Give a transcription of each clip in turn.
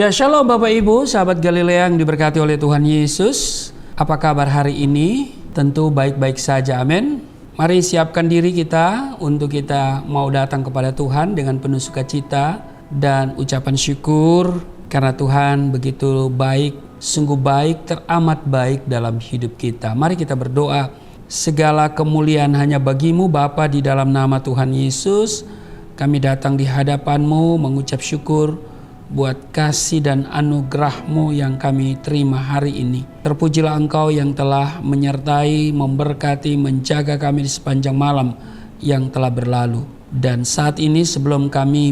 Ya, shalom Bapak Ibu, sahabat Galilea yang diberkati oleh Tuhan Yesus. Apa kabar hari ini? Tentu baik-baik saja, amin. Mari siapkan diri kita untuk kita mau datang kepada Tuhan dengan penuh sukacita dan ucapan syukur. Karena Tuhan begitu baik, sungguh baik, teramat baik dalam hidup kita. Mari kita berdoa. Segala kemuliaan hanya bagi-Mu Bapa, di dalam nama Tuhan Yesus. Kami datang di hadapan-Mu mengucap syukur buat kasih dan anugerah-Mu yang kami terima hari ini. Terpujilah Engkau yang telah menyertai, memberkati, menjaga kami di sepanjang malam yang telah berlalu. Dan saat ini sebelum kami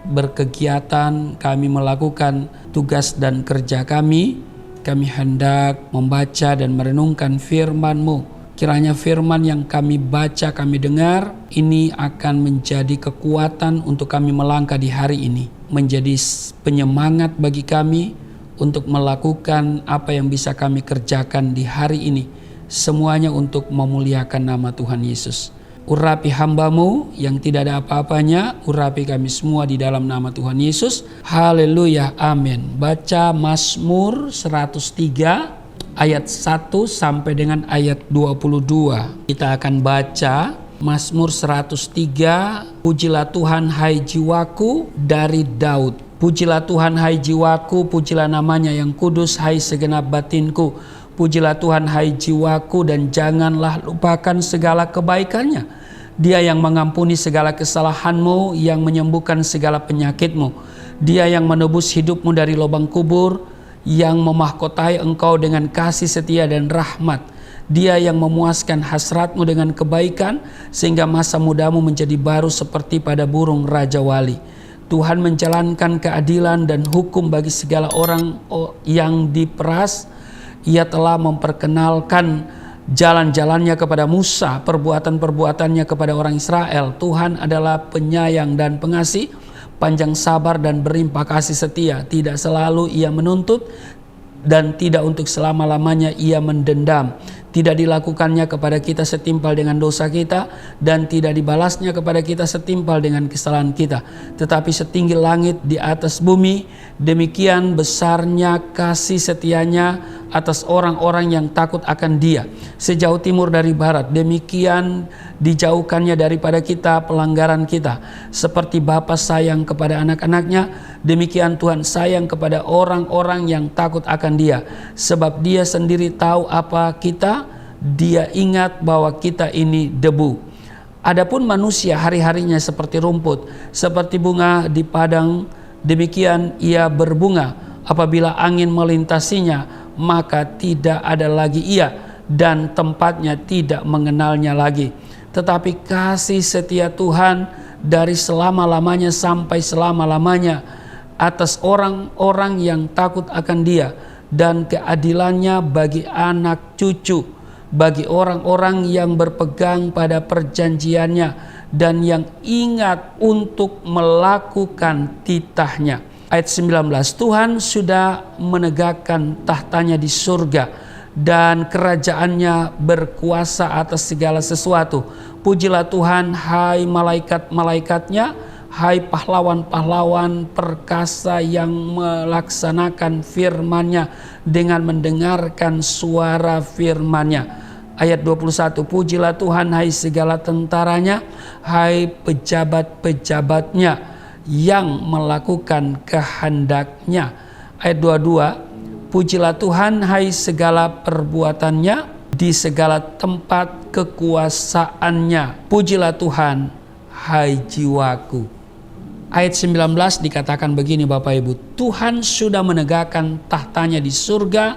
berkegiatan, kami melakukan tugas dan kerja kami hendak membaca dan merenungkan firman-Mu. Kiranya firman yang kami baca, kami dengar, ini akan menjadi kekuatan untuk kami melangkah di hari ini. Menjadi penyemangat bagi kami untuk melakukan apa yang bisa kami kerjakan di hari ini. Semuanya untuk memuliakan nama Tuhan Yesus. Urapi hamba-Mu yang tidak ada apa-apanya, urapi kami semua di dalam nama Tuhan Yesus. Haleluya, amin. Baca Mazmur 103 ayat 1 sampai dengan ayat 22. Kita akan baca Mazmur 103, pujilah Tuhan hai jiwaku, dari Daud. Pujilah Tuhan hai jiwaku, pujilah namanya yang kudus hai segenap batinku. Pujilah Tuhan hai jiwaku dan janganlah lupakan segala kebaikannya. Dia yang mengampuni segala kesalahanmu, yang menyembuhkan segala penyakitmu. Dia yang menebus hidupmu dari lubang kubur, yang memahkotai engkau dengan kasih setia dan rahmat. Dia yang memuaskan hasratmu dengan kebaikan, sehingga masa mudamu menjadi baru seperti pada burung Raja Wali. Tuhan menjalankan keadilan dan hukum bagi segala orang yang diperas. Ia telah memperkenalkan jalan-jalannya kepada Musa, perbuatan-perbuatannya kepada orang Israel. Tuhan adalah penyayang dan pengasih, panjang sabar dan berlimpah kasih setia. Tidak selalu ia menuntut dan tidak untuk selama-lamanya ia mendendam. Tidak dilakukannya kepada kita setimpal dengan dosa kita, dan tidak dibalasnya kepada kita setimpal dengan kesalahan kita. Tetapi setinggi langit di atas bumi, demikian besarnya kasih setianya atas orang-orang yang takut akan Dia. Sejauh timur dari barat, demikian dijauhkannya daripada kita pelanggaran kita. Seperti Bapa sayang kepada anak-anaknya, demikian Tuhan sayang kepada orang-orang yang takut akan Dia. Sebab Dia sendiri tahu apa kita, Dia ingat bahwa kita ini debu. Adapun manusia hari-harinya seperti rumput, seperti bunga di padang, demikian ia berbunga. Apabila angin melintasinya, maka tidak ada lagi ia, dan tempatnya tidak mengenalnya lagi. Tetapi kasih setia Tuhan dari selama-lamanya sampai selama-lamanya atas orang-orang yang takut akan Dia, dan keadilannya bagi anak cucu, bagi orang-orang yang berpegang pada perjanjiannya dan yang ingat untuk melakukan titahnya. Ayat 19, Tuhan sudah menegakkan tahtanya di surga, dan kerajaannya berkuasa atas segala sesuatu. Pujilah Tuhan hai malaikat-malaikatnya, hai pahlawan-pahlawan perkasa yang melaksanakan firman-Nya dengan mendengarkan suara firman-Nya. Ayat 21, pujilah Tuhan hai segala tentaranya, hai pejabat-pejabatnya yang melakukan kehendak-Nya. Ayat 22, pujilah Tuhan hai segala perbuatannya, di segala tempat kekuasaannya. Pujilah Tuhan hai jiwaku. Ayat 19 dikatakan begini Bapak Ibu, Tuhan sudah menegakkan tahtanya di surga,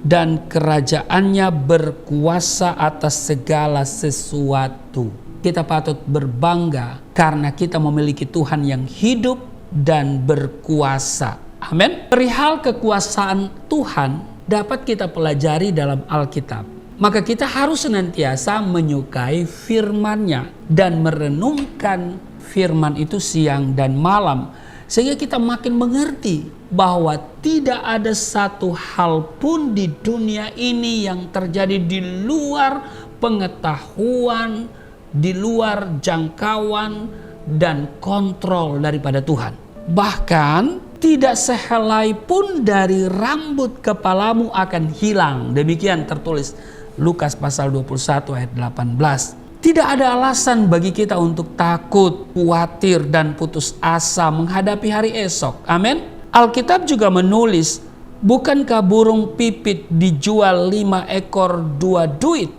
dan kerajaannya berkuasa atas segala sesuatu. Kita patut berbangga karena kita memiliki Tuhan yang hidup dan berkuasa. Amin. Perihal kekuasaan Tuhan dapat kita pelajari dalam Alkitab. Maka kita harus senantiasa menyukai firman-Nya dan merenungkan firman itu siang dan malam, sehingga kita makin mengerti bahwa tidak ada satu hal pun di dunia ini yang terjadi di luar pengetahuan, di luar jangkauan dan kontrol daripada Tuhan. Bahkan tidak sehelai pun dari rambut kepalamu akan hilang. Demikian tertulis Lukas pasal 21 ayat 18. Tidak ada alasan bagi kita untuk takut, khawatir, dan putus asa menghadapi hari esok. Amin. Alkitab juga menulis, bukankah burung pipit dijual 5 ekor 2 duit?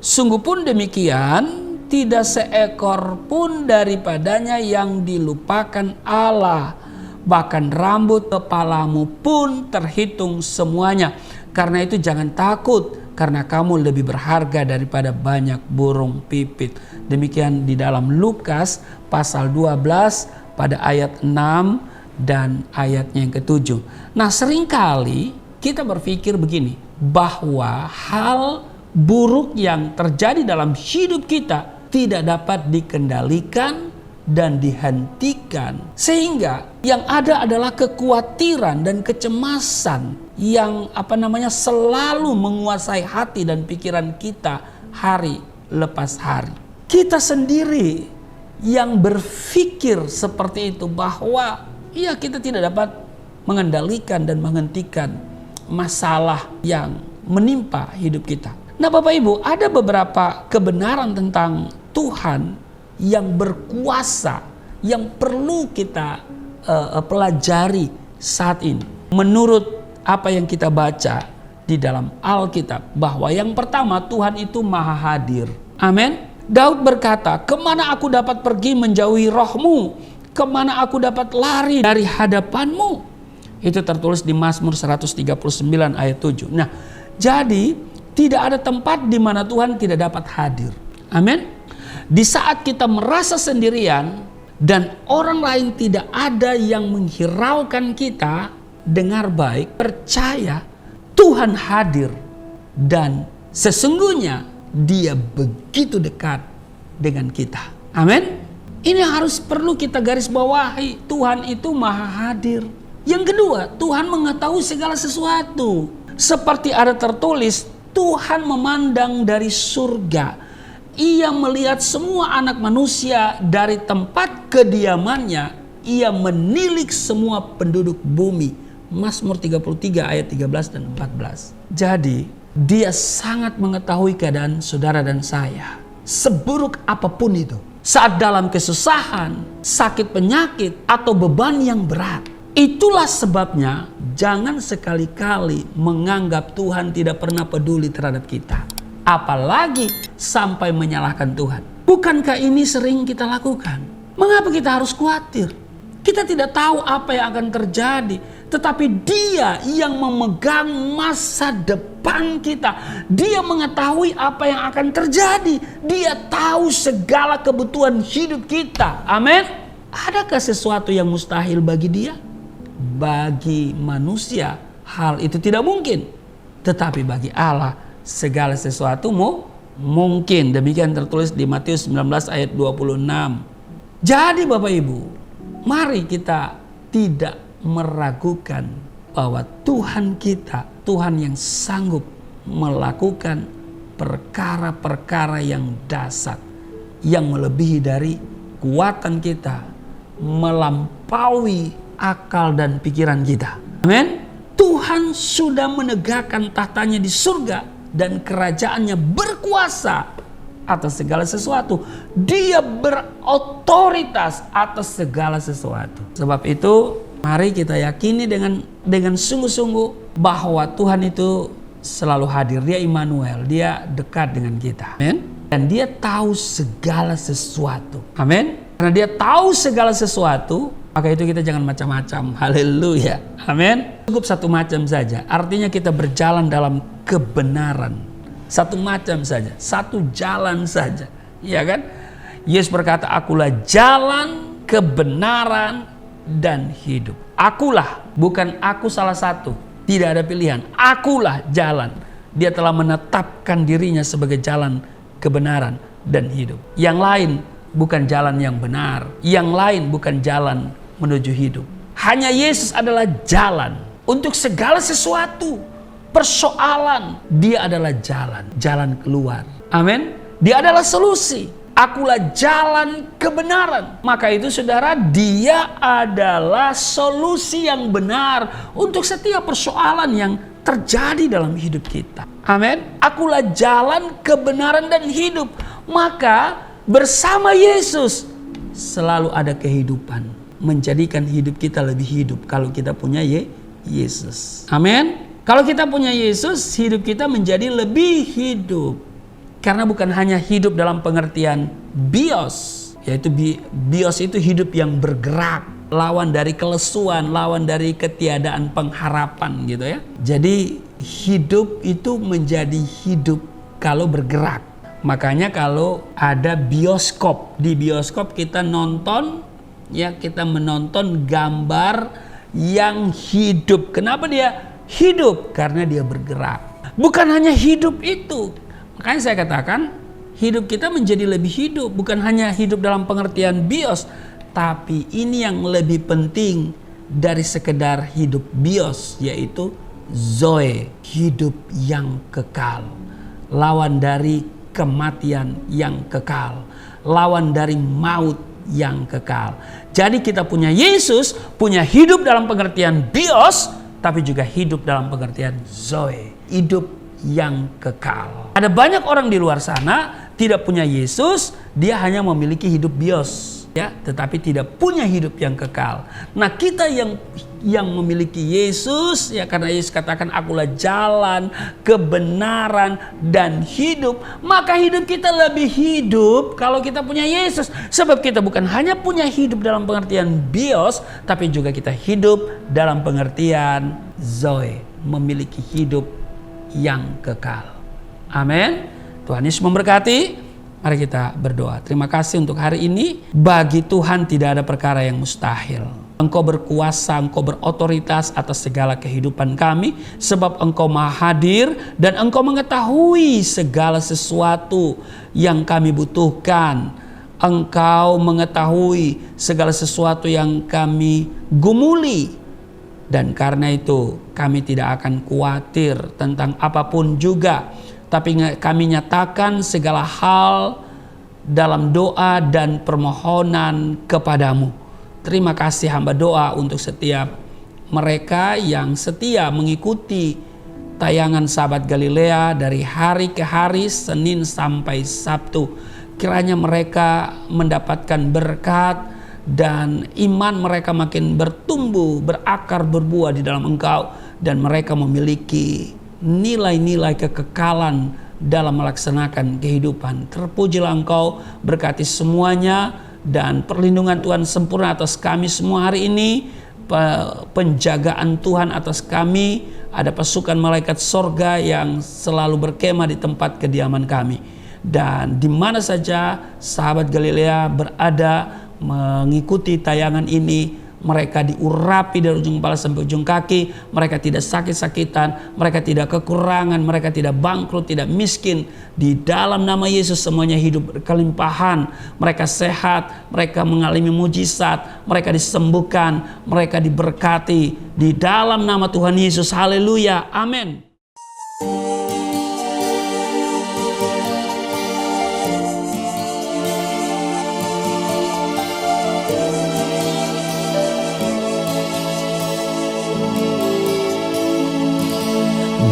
Sungguh pun demikian, tidak seekor pun daripadanya yang dilupakan Allah. Bahkan rambut kepalamu pun terhitung semuanya. Karena itu jangan takut, karena kamu lebih berharga daripada banyak burung pipit. Demikian di dalam Lukas pasal 12 pada ayat 6 dan ayatnya yang ke-7. Nah, seringkali kita berpikir begini, bahwa hal buruk yang terjadi dalam hidup kita tidak dapat dikendalikan dan dihentikan, sehingga yang ada adalah kekhawatiran dan kecemasan yang selalu menguasai hati dan pikiran kita hari lepas hari. Kita sendiri yang berpikir seperti itu, bahwa kita tidak dapat mengendalikan dan menghentikan masalah yang menimpa hidup kita. Nah, Bapak Ibu, ada beberapa kebenaran tentang Tuhan yang berkuasa yang perlu kita pelajari saat ini. Menurut apa yang kita baca di dalam Alkitab, bahwa yang pertama, Tuhan itu maha hadir. Amin. Daud berkata, kemana aku dapat pergi menjauhi rohmu? Kemana aku dapat lari dari hadapanmu? Itu tertulis di Mazmur 139 ayat 7. Nah, jadi tidak ada tempat di mana Tuhan tidak dapat hadir. Amin. Di saat kita merasa sendirian dan orang lain tidak ada yang menghiraukan kita, dengar baik, percaya Tuhan hadir dan sesungguhnya Dia begitu dekat dengan kita. Amin. Ini harus perlu kita garis bawahi, Tuhan itu maha hadir. Yang kedua, Tuhan mengetahui segala sesuatu. Seperti ada tertulis, Tuhan memandang dari surga. Ia melihat semua anak manusia dari tempat kediamannya. Ia menilik semua penduduk bumi. Mazmur 33 ayat 13 dan 14. Jadi, Dia sangat mengetahui keadaan saudara dan saya. Seburuk apapun itu. Saat dalam kesusahan, sakit penyakit, atau beban yang berat. Itulah sebabnya jangan sekali-kali menganggap Tuhan tidak pernah peduli terhadap kita. Apalagi sampai menyalahkan Tuhan. Bukankah ini sering kita lakukan? Mengapa kita harus khawatir? Kita tidak tahu apa yang akan terjadi. Tetapi Dia yang memegang masa depan kita. Dia mengetahui apa yang akan terjadi. Dia tahu segala kebutuhan hidup kita. Amin. Adakah sesuatu yang mustahil bagi Dia? Bagi manusia hal itu tidak mungkin. Tetapi bagi Allah segala sesuatu mungkin. Demikian tertulis di Matius 19 ayat 26. Jadi Bapak Ibu, mari kita tidak meragukan bahwa Tuhan kita, Tuhan yang sanggup melakukan perkara-perkara yang dahsyat, yang melebihi dari kekuatan kita, melampaui akal dan pikiran kita. Amin. Tuhan sudah menegakkan tahtanya di surga dan kerajaannya berkuasa atas segala sesuatu. Dia berotoritas atas segala sesuatu. Sebab itu mari kita yakini dengan sungguh-sungguh bahwa Tuhan itu selalu hadir. Dia Immanuel, Dia dekat dengan kita. Amin. Dan Dia tahu segala sesuatu. Amin. Karena Dia tahu segala sesuatu, maka itu kita jangan macam-macam. Haleluya. Amin. Cukup satu macam saja. Artinya kita berjalan dalam kebenaran. Satu macam saja. Satu jalan saja. Ya kan? Yesus berkata, akulah jalan, kebenaran, dan hidup. Akulah, bukan aku salah satu. Tidak ada pilihan. Akulah jalan. Dia telah menetapkan dirinya sebagai jalan, kebenaran, dan hidup. Yang lain bukan jalan yang benar. Yang lain bukan jalan menuju hidup. Hanya Yesus adalah jalan untuk segala sesuatu. Persoalan, Dia adalah jalan keluar. Amin. Dia adalah solusi. Akulah jalan kebenaran. Maka itu saudara, dia adalah solusi yang benar untuk setiap persoalan yang terjadi dalam hidup kita. Amin. Akulah jalan kebenaran dan hidup. Maka bersama Yesus selalu ada kehidupan. Menjadikan hidup kita lebih hidup kalau kita punya Yesus. Amin. Kalau kita punya Yesus, hidup kita menjadi lebih hidup. Karena bukan hanya hidup dalam pengertian bios, yaitu bios itu hidup yang bergerak, lawan dari kelesuan, lawan dari ketiadaan pengharapan gitu ya. Jadi hidup itu menjadi hidup kalau bergerak. Makanya kalau ada bioskop, di bioskop kita nonton, ya kita menonton gambar yang hidup. Kenapa dia hidup? Karena dia bergerak. Bukan hanya hidup itu. Makanya saya katakan hidup kita menjadi lebih hidup. Bukan hanya hidup dalam pengertian bios, tapi ini yang lebih penting dari sekedar hidup bios, yaitu zoe, hidup yang kekal. Lawan dari kematian yang kekal. Lawan dari maut yang kekal. Jadi kita punya Yesus, punya hidup dalam pengertian bios, tapi juga hidup dalam pengertian zoe, hidup yang kekal. Ada banyak orang di luar sana tidak punya Yesus, dia hanya memiliki hidup bios, ya, tetapi tidak punya hidup yang kekal. Nah, kita yang memiliki Yesus, ya, karena Yesus katakan akulah jalan, kebenaran dan hidup, maka hidup kita lebih hidup kalau kita punya Yesus. Sebab kita bukan hanya punya hidup dalam pengertian bios, tapi juga kita hidup dalam pengertian zoe, memiliki hidup yang kekal. Amin. Tuhan Yesus memberkati. Mari kita berdoa. Terima kasih untuk hari ini. Bagi Tuhan tidak ada perkara yang mustahil. Engkau berkuasa, Engkau berotoritas atas segala kehidupan kami. Sebab Engkau maha hadir dan Engkau mengetahui segala sesuatu yang kami butuhkan. Engkau mengetahui segala sesuatu yang kami gumuli. Dan karena itu kami tidak akan khawatir tentang apapun juga. Tapi kami nyatakan segala hal dalam doa dan permohonan kepadamu. Terima kasih hamba doa untuk setiap mereka yang setia mengikuti tayangan Sahabat Galilea dari hari ke hari, Senin sampai Sabtu. Kiranya mereka mendapatkan berkat dan iman mereka makin bertumbuh, berakar, berbuah di dalam Engkau, dan mereka memiliki nilai-nilai kekekalan dalam melaksanakan kehidupan. Terpujilah Engkau, berkati semuanya, dan perlindungan Tuhan sempurna atas kami semua hari ini, penjagaan Tuhan atas kami, ada pasukan malaikat sorga yang selalu berkemah di tempat kediaman kami. Dan di mana saja Sahabat Galilea berada mengikuti tayangan ini, mereka diurapi dari ujung kepala sampai ujung kaki. Mereka tidak sakit-sakitan, mereka tidak kekurangan, mereka tidak bangkrut, tidak miskin. Di dalam nama Yesus semuanya hidup berkelimpahan. Mereka sehat, mereka mengalami mujizat, mereka disembuhkan, mereka diberkati di dalam nama Tuhan Yesus. Haleluya, amin.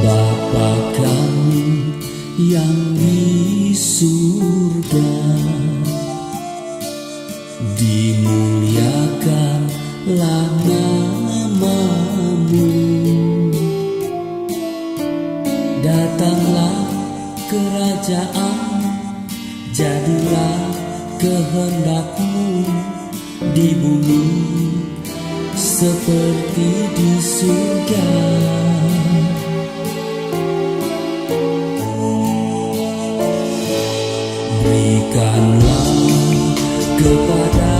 Bapa kami yang di surga, dimuliakanlah nama-Mu. Datanglah kerajaan, jadilah kehendak-Mu di bumi seperti di surga. Berikanlah kepada